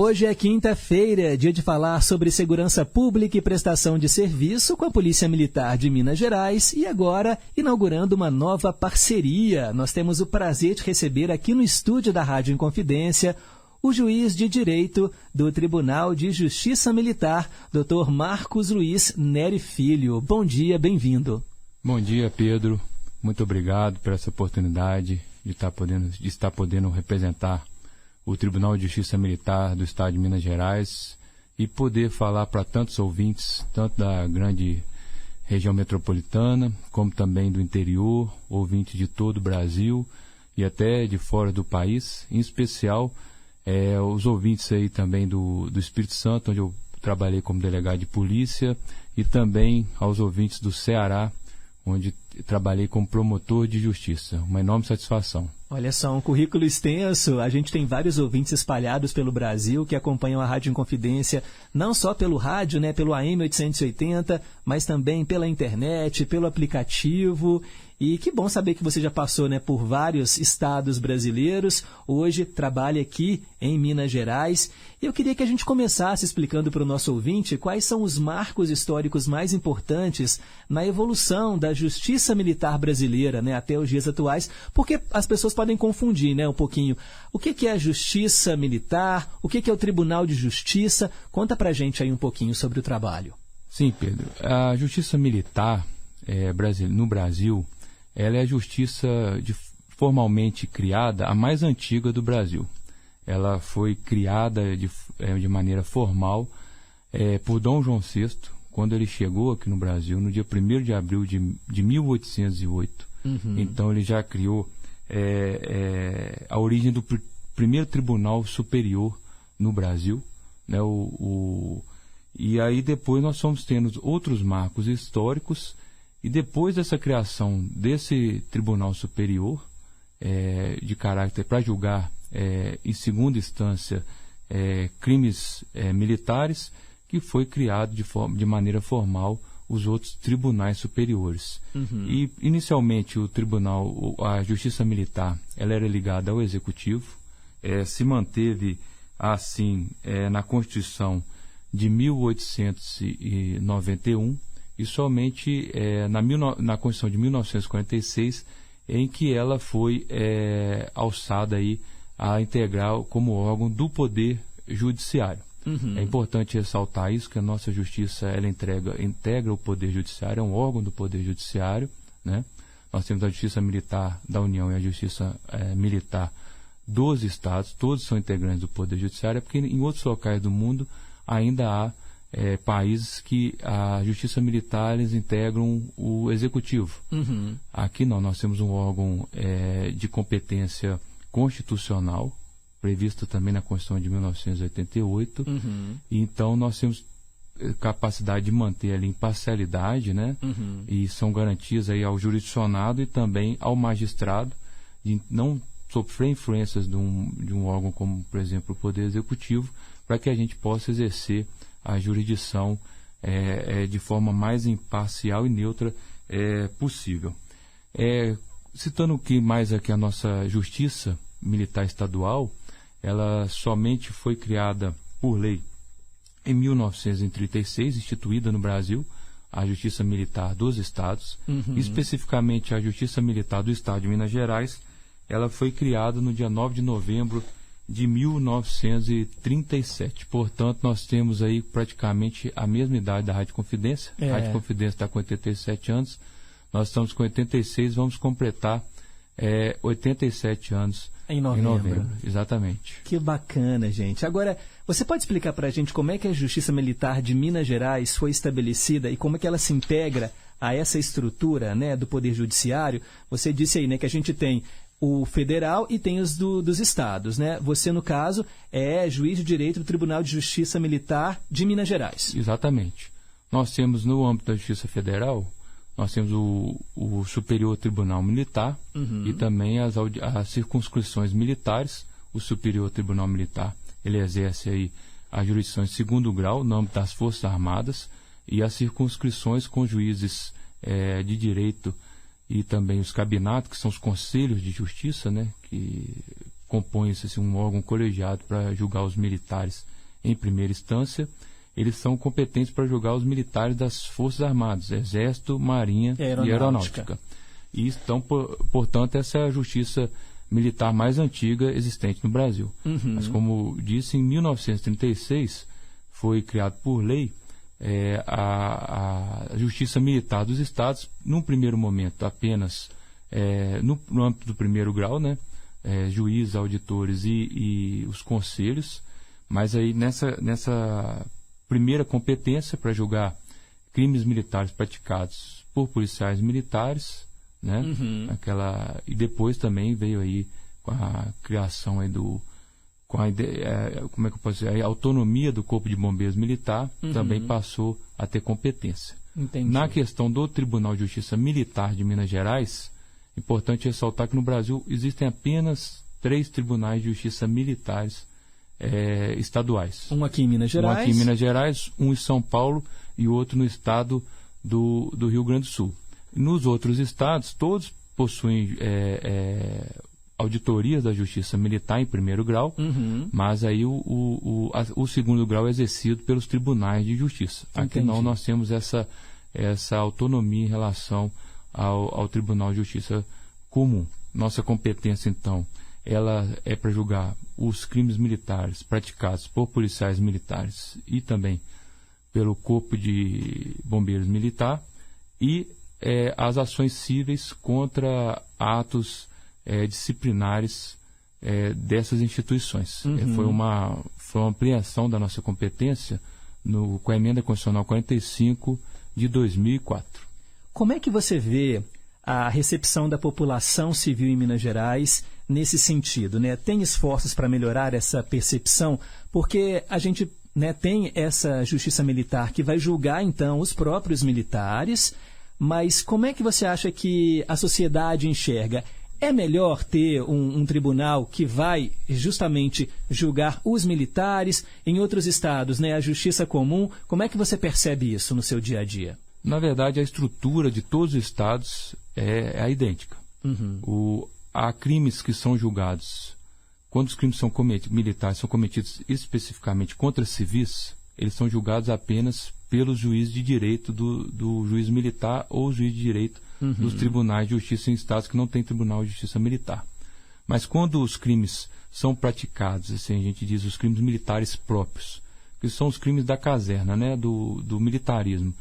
Hoje é quinta-feira, dia de falar sobre segurança pública e prestação de serviço com a Polícia Militar de Minas Gerais e agora inaugurando uma nova parceria. Nós temos o prazer de receber aqui no estúdio da Rádio Inconfidência o juiz de direito do Tribunal de Justiça Militar, Dr. Marcos Luiz Neri Filho. Bom dia, bem-vindo. Bom dia, Pedro. Muito obrigado por essa oportunidade de estar podendo representar o Tribunal de Justiça Militar do Estado de Minas Gerais e poder falar para tantos ouvintes, tanto da grande região metropolitana, como também do interior, ouvintes de todo o Brasil e até de fora do país, em especial os ouvintes aí também do Espírito Santo, onde eu trabalhei como delegado de polícia, e também aos ouvintes do Ceará, onde trabalhei como promotor de justiça. Uma enorme satisfação. Olha só, um currículo extenso. A gente tem vários ouvintes espalhados pelo Brasil que acompanham a Rádio Inconfidência, não só pelo rádio, né, pelo AM 880, mas também pela internet, pelo aplicativo. E que bom saber que você já passou, né, por vários estados brasileiros. Hoje trabalha aqui em Minas Gerais. E eu queria que a gente começasse explicando para o nosso ouvinte quais são os marcos históricos mais importantes na evolução da justiça militar brasileira, né, até os dias atuais, porque as pessoas podem confundir, né, um pouquinho. O que é a justiça militar? O que é o Tribunal de Justiça? Conta pra gente aí um pouquinho sobre o trabalho. Sim, Pedro. A justiça militar no Brasil, ela é a justiça formalmente criada, a mais antiga do Brasil. Ela foi criada de maneira formal por Dom João VI, quando ele chegou aqui no Brasil, no dia 1º de abril de 1808. Então ele já criou a origem do primeiro Tribunal Superior no Brasil, né, e aí depois nós fomos tendo outros marcos históricos, e depois dessa criação desse Tribunal Superior, de caráter para julgar em segunda instância crimes militares, que foi criado de maneira formal os outros tribunais superiores. E inicialmente a Justiça Militar, ela era ligada ao Executivo, se manteve assim na Constituição de 1891 e somente na Constituição de 1946 em que ela foi alçada aí a integrar como órgão do Poder Judiciário. É importante ressaltar isso, que a nossa justiça ela integra o Poder Judiciário, é um órgão do Poder Judiciário, né? Nós temos a Justiça Militar da União e a Justiça Militar dos Estados, todos são integrantes do Poder Judiciário, porque em outros locais do mundo ainda há países que a Justiça Militar eles integram o Executivo. Aqui não, nós temos um órgão de competência constitucional, previsto também na Constituição de 1988, então nós temos capacidade de manter ali imparcialidade, né? E são garantias aí ao jurisdicionado e também ao magistrado de não sofrer influências de um órgão como, por exemplo, o Poder Executivo, para que a gente possa exercer a jurisdição de forma mais imparcial e neutra possível. Citando aqui a nossa Justiça Militar Estadual, ela somente foi criada por lei em 1936, instituída no Brasil, a Justiça Militar dos Estados, especificamente a Justiça Militar do Estado de Minas Gerais. Ela foi criada no dia 9 de novembro de 1937. Portanto, nós temos aí praticamente a mesma idade da Rádio Confidência. A Rádio Confidência está com 87 anos, nós estamos com 86, vamos completar 87 anos em novembro. Exatamente. Que bacana, gente. Agora, você pode explicar para a gente como é que a Justiça Militar de Minas Gerais foi estabelecida e como é que ela se integra a essa estrutura, né, do Poder Judiciário? Você disse aí, né, que a gente tem o federal e tem os dos estados, né? Você, no caso, é juiz de direito do Tribunal de Justiça Militar de Minas Gerais. Exatamente. Nós temos, no âmbito da Justiça Federal, nós temos o Superior Tribunal Militar e também as circunscrições militares. O Superior Tribunal Militar, ele exerce aí a jurisdição em segundo grau, no âmbito das Forças Armadas, e as circunscrições com juízes de direito e também os cabinatos, que são os conselhos de justiça, né, que compõem-se um órgão colegiado para julgar os militares em primeira instância, eles são competentes para julgar os militares das Forças Armadas, Exército, Marinha e Aeronáutica. E estão, portanto, essa é a justiça militar mais antiga existente no Brasil. Mas, como disse, em 1936 foi criado por lei a Justiça Militar dos Estados, num primeiro momento apenas no âmbito do primeiro grau, né? Juízes, auditores e os conselhos, mas aí nessa primeira competência para julgar crimes militares praticados por policiais militares, né? E depois também veio aí com a criação aí como é que eu posso dizer? A autonomia do Corpo de Bombeiros Militar também passou a ter competência. Entendi. Na questão do Tribunal de Justiça Militar de Minas Gerais, importante ressaltar que no Brasil existem apenas 3 tribunais de justiça militares estaduais. Um aqui em Minas Gerais. Um aqui em Minas Gerais, um em São Paulo e outro no estado do Rio Grande do Sul. Nos outros estados, todos possuem auditorias da Justiça Militar em primeiro grau, mas aí o segundo grau é exercido pelos tribunais de justiça. Aqui não, nós temos essa autonomia em relação ao Tribunal de Justiça Comum. Nossa competência, então, ela é para julgar os crimes militares praticados por policiais militares e também pelo Corpo de Bombeiros Militar e as ações cíveis contra atos disciplinares dessas instituições. Foi uma ampliação da nossa competência com a Emenda Constitucional 45 de 2004. Como é que você vê a recepção da população civil em Minas Gerais nesse sentido, né? Tem esforços para melhorar essa percepção? Porque a gente, né, tem essa justiça militar que vai julgar, então, os próprios militares, mas como é que você acha que a sociedade enxerga? É melhor ter um tribunal que vai justamente julgar os militares? Em outros estados, né, a justiça comum, como é que você percebe isso no seu dia a dia? Na verdade, a estrutura de todos os estados é idêntica. Há crimes que são julgados, quando os crimes militares são cometidos especificamente contra civis, eles são julgados apenas pelos juízes de direito do juiz militar ou juiz de direito dos tribunais de justiça em estados que não têm tribunal de justiça militar. Mas quando os crimes são praticados, assim a gente diz, os crimes militares próprios, que são os crimes da caserna, né, do militarismo,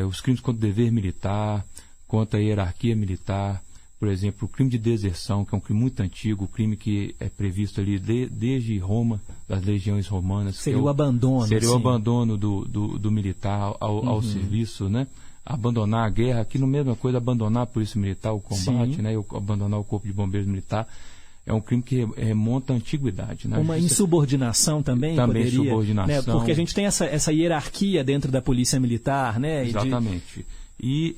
os crimes contra o dever militar, contra a hierarquia militar, por exemplo, o crime de deserção, que é um crime muito antigo, o crime que é previsto ali desde Roma, das legiões romanas. Seria o abandono. Seria o abandono do militar ao serviço, né? Abandonar a guerra, aqui no mesma coisa, abandonar a polícia militar, o combate, né? Abandonar o Corpo de Bombeiros Militar. É um crime que remonta à antiguidade. Né? Uma insubordinação também? Também poderia, insubordinação. Né? Porque a gente tem essa hierarquia dentro da polícia militar, né? Exatamente. E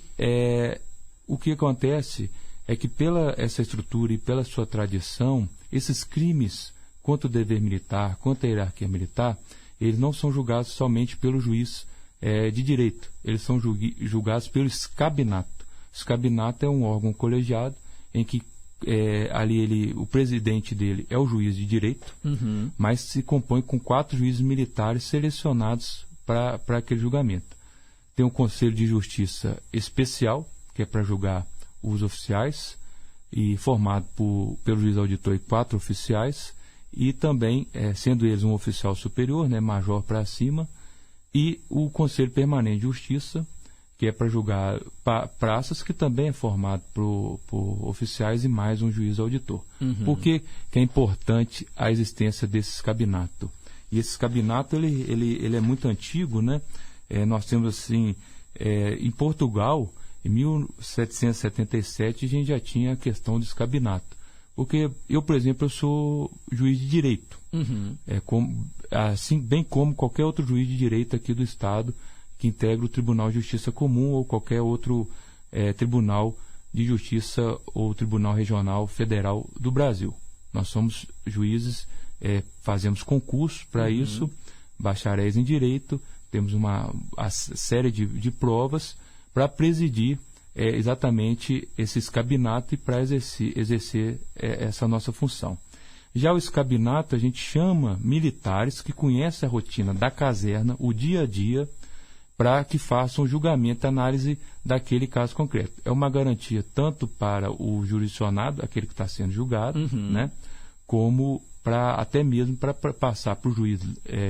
o que acontece é que pela essa estrutura e pela sua tradição, esses crimes contra o dever militar, contra a hierarquia militar, eles não são julgados somente pelo juiz de direito. Eles são julgados pelo escabinato. O escabinato é um órgão colegiado em que o presidente dele é o juiz de direito, mas se compõe com 4 juízes militares selecionados para aquele julgamento. Tem um Conselho de Justiça especial, que é para julgar os oficiais, e formado pelo juiz auditor e 4 oficiais, e também, sendo eles um oficial superior, né, major para cima, e o Conselho Permanente de Justiça, que é para julgar praças, que também é formado por oficiais e mais um juiz auditor. Por que é importante a existência desse escabinato? E esse escabinato ele é muito antigo, né? Nós temos assim, em Portugal, em 1777, a gente já tinha a questão do escabinato. Porque eu, por exemplo, eu sou juiz de direito, assim bem como qualquer outro juiz de direito aqui do Estado que integra o Tribunal de Justiça Comum ou qualquer outro Tribunal de Justiça ou Tribunal Regional Federal do Brasil. Nós somos juízes, fazemos concurso para isso, bacharéis em Direito, temos uma série de provas para presidir exatamente esse escabinato e para exercer essa nossa função. Já o escabinato, a gente chama militares que conhecem a rotina da caserna, o dia a dia, para que façam o julgamento e análise daquele caso concreto. É uma garantia tanto para o jurisdicionado, aquele que está sendo julgado, né, como até mesmo para passar para o juiz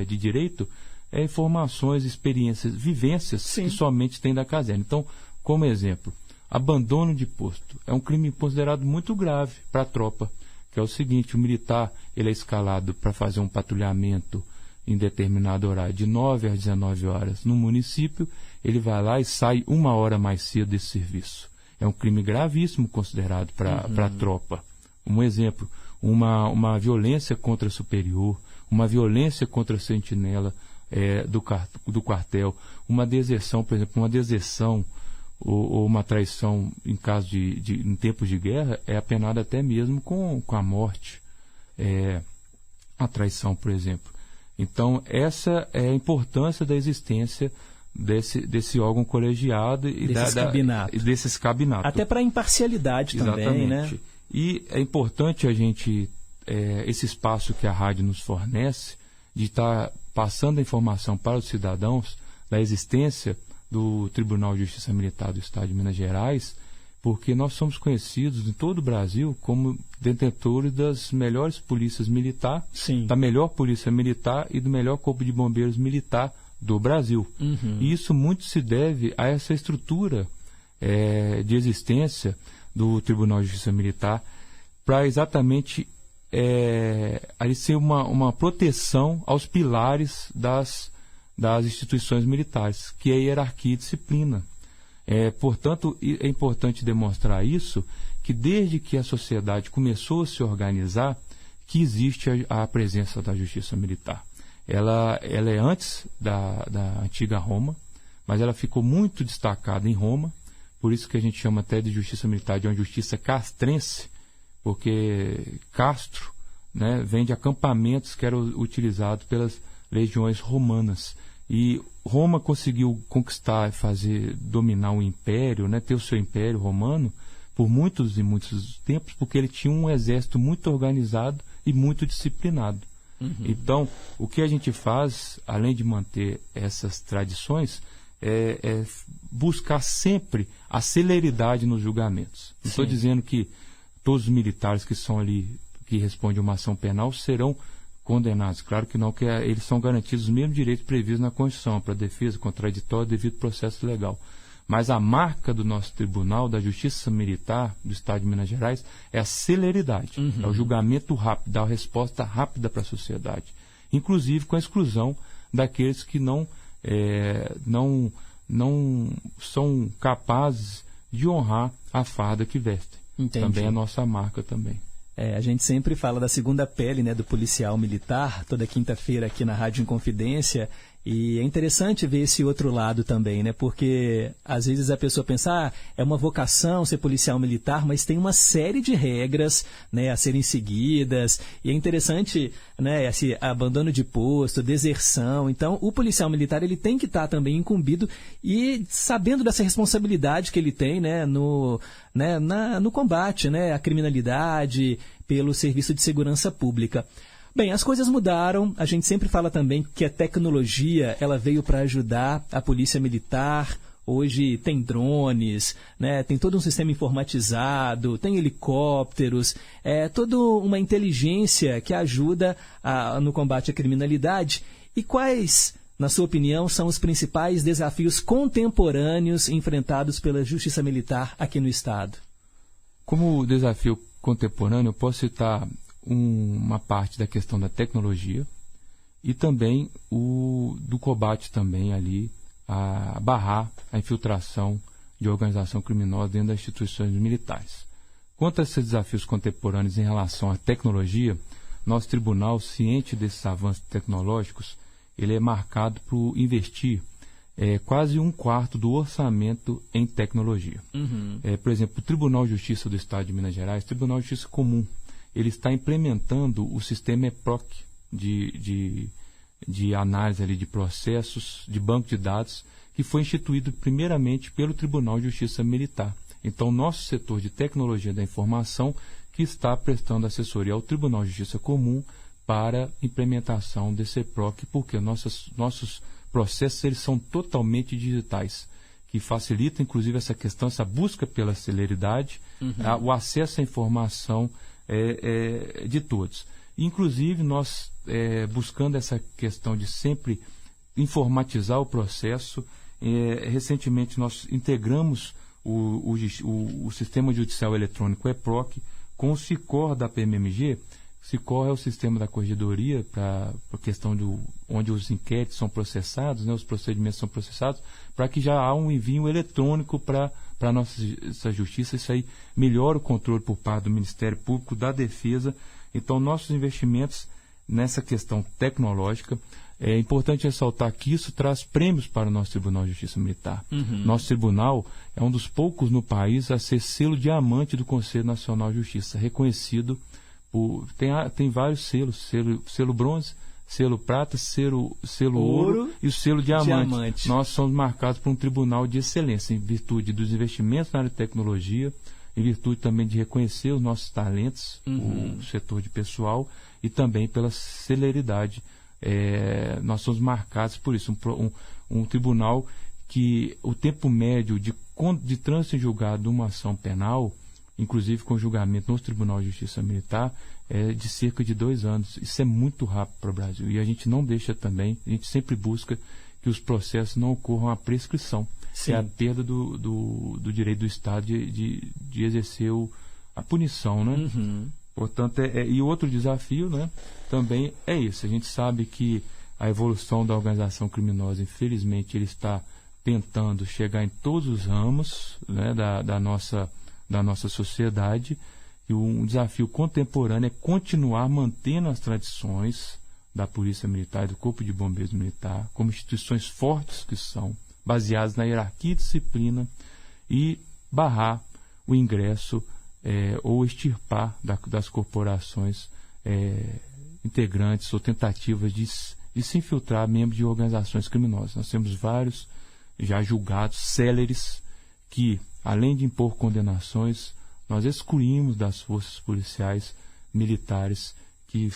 de direito informações, experiências, vivências Sim. que somente tem da caserna. Então, como exemplo, abandono de posto é um crime considerado muito grave para a tropa, que é o seguinte: o militar ele é escalado para fazer um patrulhamento em determinado horário, de 9 às 19 horas no município, ele vai lá e sai 1 hora mais cedo desse serviço. É um crime gravíssimo considerado para a tropa. Um exemplo, uma violência contra superior, uma violência contra a sentinela do quartel, uma deserção, por exemplo, ou uma traição em caso em tempos de guerra é apenada até mesmo com a morte, a traição, por exemplo. Então, essa é a importância da existência desse órgão colegiado e desse escabinato. Até para a imparcialidade também, né? E é importante a gente, esse espaço que a rádio nos fornece, de estar passando a informação para os cidadãos da existência do Tribunal de Justiça Militar do Estado de Minas Gerais, porque nós somos conhecidos em todo o Brasil como detentores das melhores polícias militares, da melhor polícia militar e do melhor corpo de bombeiros militar do Brasil. E isso muito se deve a essa estrutura de existência do Tribunal de Justiça Militar, para exatamente ali ser uma proteção aos pilares das instituições militares, que é a hierarquia e disciplina. Portanto, é importante demonstrar isso, que desde que a sociedade começou a se organizar, que existe a presença da justiça militar. Ela é antes da antiga Roma, mas ela ficou muito destacada em Roma, por isso que a gente chama até de justiça militar, de uma justiça castrense, porque Castro, né, vem de acampamentos que eram utilizados pelas legiões romanas. E Roma conseguiu conquistar, dominar o império, né, ter o seu império romano por muitos e muitos tempos, porque ele tinha um exército muito organizado e muito disciplinado. Então, o que a gente faz, além de manter essas tradições, é buscar sempre a celeridade nos julgamentos. Não estou dizendo que todos os militares que são ali, que respondem a uma ação penal, serão condenados. Claro que não, que eles são garantidos os mesmos direitos previstos na Constituição, para defesa, contraditório, devido processo legal. Mas a marca do nosso tribunal, da Justiça Militar do Estado de Minas Gerais, é a celeridade, é o julgamento rápido, a resposta rápida para a sociedade. Inclusive com a exclusão daqueles que não são capazes de honrar a farda que vestem. Entendi. Também é a nossa marca também. A gente sempre fala da segunda pele, né, do policial militar, toda quinta-feira aqui na Rádio Inconfidência, e é interessante ver esse outro lado também, né, porque às vezes a pessoa pensa, é uma vocação ser policial militar, mas tem uma série de regras, né, a serem seguidas, e é interessante, né, esse abandono de posto, deserção. Então o policial militar ele tem que estar também incumbido e sabendo dessa responsabilidade que ele tem, né, no combate, né, à criminalidade, pelo serviço de segurança pública. Bem, as coisas mudaram, a gente sempre fala também que a tecnologia ela veio para ajudar a polícia militar. Hoje tem drones, né, tem todo um sistema informatizado, tem helicópteros, toda uma inteligência que ajuda no combate à criminalidade. E quais, na sua opinião, são os principais desafios contemporâneos enfrentados pela Justiça Militar aqui no Estado? Como desafio contemporâneo, eu posso citar uma parte da questão da tecnologia e também do combate também ali a barrar a infiltração de organização criminosa dentro das instituições militares. Quanto a esses desafios contemporâneos em relação à tecnologia, nosso tribunal, ciente desses avanços tecnológicos, ele é marcado por investir quase 1/4 do orçamento em tecnologia. Por exemplo, o Tribunal de Justiça do Estado de Minas Gerais, Tribunal de Justiça Comum, ele está implementando o sistema EPROC de análise ali de processos, de banco de dados, que foi instituído primeiramente pelo Tribunal de Justiça Militar. Então, nosso setor de tecnologia da informação, que está prestando assessoria ao Tribunal de Justiça Comum para implementação desse EPROC, porque nossos processos eles são totalmente digitais, que facilita inclusive essa questão, essa busca pela celeridade, o acesso à informação de todos. Inclusive nós buscando essa questão de sempre informatizar o processo, recentemente nós integramos o Sistema Judicial Eletrônico EPROC com o SICOR da PMMG. SICOR é o sistema da Corregedoria para a questão onde os inquéritos são processados, né, os procedimentos são processados, para que já há um envio eletrônico para a nossa justiça. Isso aí melhora o controle por parte do Ministério Público, da Defesa. Então, nossos investimentos nessa questão tecnológica, é importante ressaltar que isso traz prêmios para o nosso Tribunal de Justiça Militar. Nosso tribunal é um dos poucos no país a ser selo diamante do Conselho Nacional de Justiça, reconhecido tem vários selos, selo bronze, selo prata, selo ouro e o selo diamante. Nós somos marcados por um tribunal de excelência em virtude dos investimentos na área de tecnologia, em virtude também de reconhecer os nossos talentos, o setor de pessoal, e também pela celeridade. Nós somos marcados por isso, um tribunal que o tempo médio de trânsito em julgado de uma ação penal, inclusive com julgamento no Tribunal de Justiça Militar, é de cerca de 2 anos. Isso é muito rápido para o Brasil. E a gente não deixa também, a gente sempre busca que os processos não ocorram à prescrição. Sim. É a perda do direito do Estado de exercer a punição, né? Portanto, e outro desafio, né, também é esse. A gente sabe que a evolução da organização criminosa, infelizmente, ele está tentando chegar em todos os ramos, né, da nossa sociedade, e um desafio contemporâneo é continuar mantendo as tradições da Polícia Militar e do Corpo de Bombeiros Militar como instituições fortes que são, baseadas na hierarquia e disciplina, e barrar o ingresso ou extirpar das corporações integrantes ou tentativas de se infiltrar membros de organizações criminosas. Nós temos vários já julgados céleres que, além de impor condenações, nós excluímos das forças policiais militares que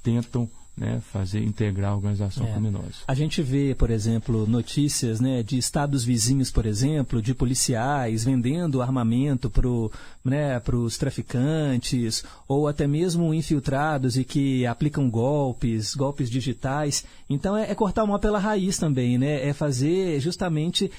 tentam, né, integrar a organização criminosa. A gente vê, por exemplo, notícias, né, de estados vizinhos, por exemplo, de policiais vendendo armamento para os traficantes, ou até mesmo infiltrados e que aplicam golpes digitais. Então é cortar o mal pela raiz também, né? É fazer justamente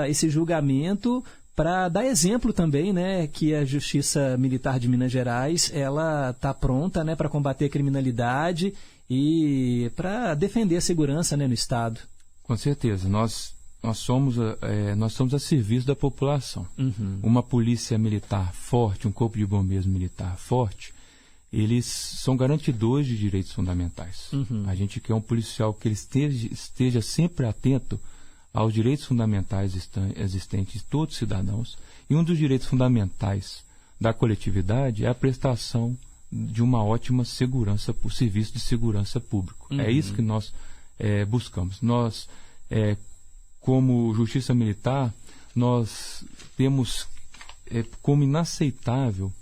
esse julgamento para dar exemplo também, né, que a Justiça Militar de Minas Gerais ela está pronta, né, para combater a criminalidade e para defender a segurança, né, no Estado. Com certeza, nós somos a serviço da população. Uma polícia militar forte, um corpo de bombeiros militar forte, eles são garantidores de direitos fundamentais. A gente quer um policial que ele esteja sempre atento aos direitos fundamentais existentes de todos os cidadãos, e um dos direitos fundamentais da coletividade é a prestação de uma ótima segurança, por serviço de segurança público. É isso que nós buscamos. Nós, como Justiça Militar, nós temos como inaceitável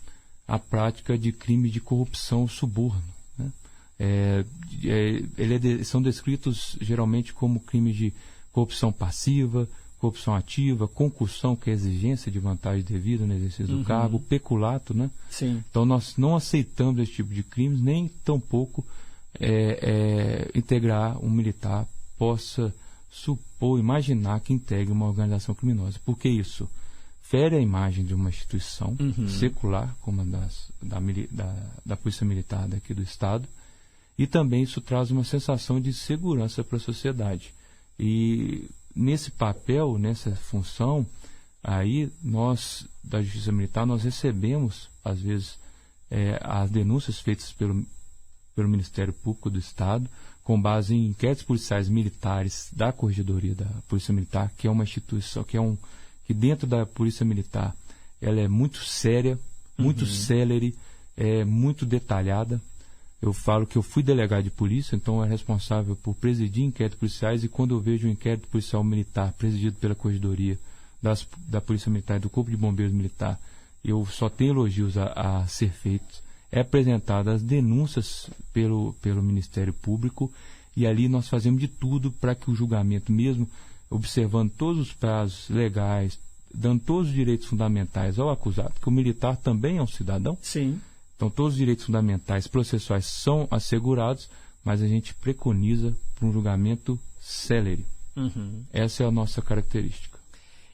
a prática de crime de corrupção suborno, né? São descritos geralmente como crimes de corrupção passiva, corrupção ativa, concussão, que é a exigência de vantagem devida no exercício do cargo, peculato, né? Sim. Então nós não aceitamos esse tipo de crimes, nem tampouco integrar um militar possa supor, imaginar que integre uma organização criminosa, porque isso fere a imagem de uma instituição secular, como a da Polícia Militar daqui do Estado, e também isso traz uma sensação de segurança para a sociedade. E nesse papel, nessa função, aí nós, da Justiça Militar, nós recebemos, às vezes, as denúncias feitas pelo Ministério Público do Estado, com base em inquéritos policiais militares da Corregedoria da Polícia Militar, que é uma instituição, que dentro da Polícia Militar, ela é muito séria, muito célere, muito detalhada. Eu falo que eu fui delegado de polícia, então é responsável por presidir inquéritos policiais, e quando eu vejo um inquérito policial militar presidido pela Corregedoria da Polícia Militar e do Corpo de Bombeiros Militar, eu só tenho elogios a ser feitos. É apresentadas as denúncias pelo Ministério Público, e ali nós fazemos de tudo para que o julgamento, mesmo observando todos os prazos legais, dando todos os direitos fundamentais ao acusado, porque o militar também é um cidadão. Sim. Então todos os direitos fundamentais processuais são assegurados, mas a gente preconiza para um julgamento célere. Essa é a nossa característica.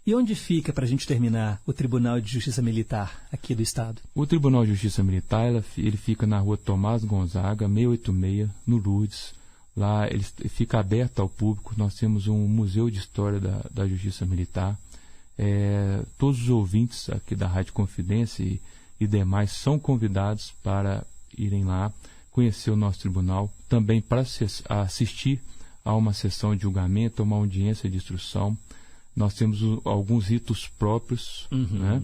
E onde fica, para a gente terminar, o Tribunal de Justiça Militar aqui do Estado? O Tribunal de Justiça Militar, ele fica na rua Tomás Gonzaga, 686, no Lourdes. Lá ele fica aberto ao público. Nós temos um museu de história da Justiça Militar. Todos os ouvintes aqui da Rádio Confidência e demais são convidados para irem lá, conhecer o nosso tribunal, também para assistir a uma sessão de julgamento, a uma audiência de instrução. Nós temos alguns ritos próprios, né?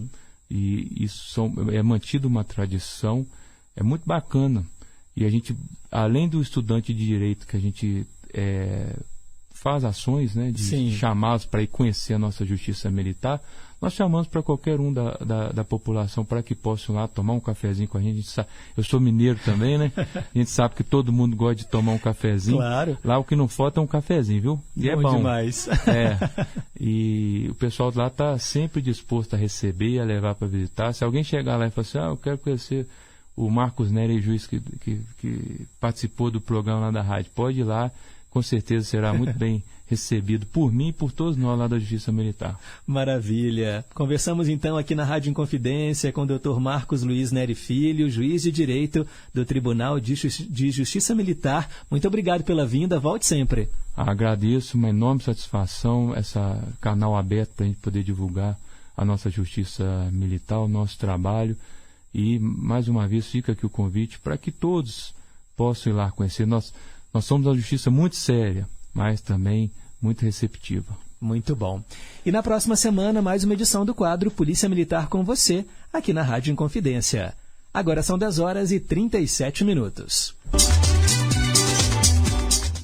E isso é mantido uma tradição, é muito bacana. E a gente, além do estudante de direito, que a gente faz ações, né, de chamá-los para ir conhecer a nossa justiça militar, nós chamamos para qualquer um da população para que possam lá tomar um cafezinho com a gente. Eu sou mineiro também, né? A gente sabe que todo mundo gosta de tomar um cafezinho. Claro. Lá o que não falta é um cafezinho, viu? E é bom demais. E o pessoal lá está sempre disposto a receber, a levar para visitar. Se alguém chegar lá e falar assim, eu quero conhecer o Marcos Nery, juiz que participou do programa lá da rádio, pode ir lá, com certeza será muito bem recebido por mim e por todos nós lá da Justiça Militar. Maravilha. Conversamos então aqui na Rádio Inconfidência com o Dr. Marcos Luiz Nery Filho, juiz de Direito do Tribunal de Justiça Militar. Muito obrigado pela vinda, volte sempre. Agradeço, uma enorme satisfação, esse canal aberto para a gente poder divulgar a nossa Justiça Militar, o nosso trabalho. E, mais uma vez, fica aqui o convite para que todos possam ir lá conhecer. Nós somos uma justiça muito séria, mas também muito receptiva. Muito bom. E na próxima semana, mais uma edição do quadro Polícia Militar com você, aqui na Rádio Inconfidência. Agora são 10h37.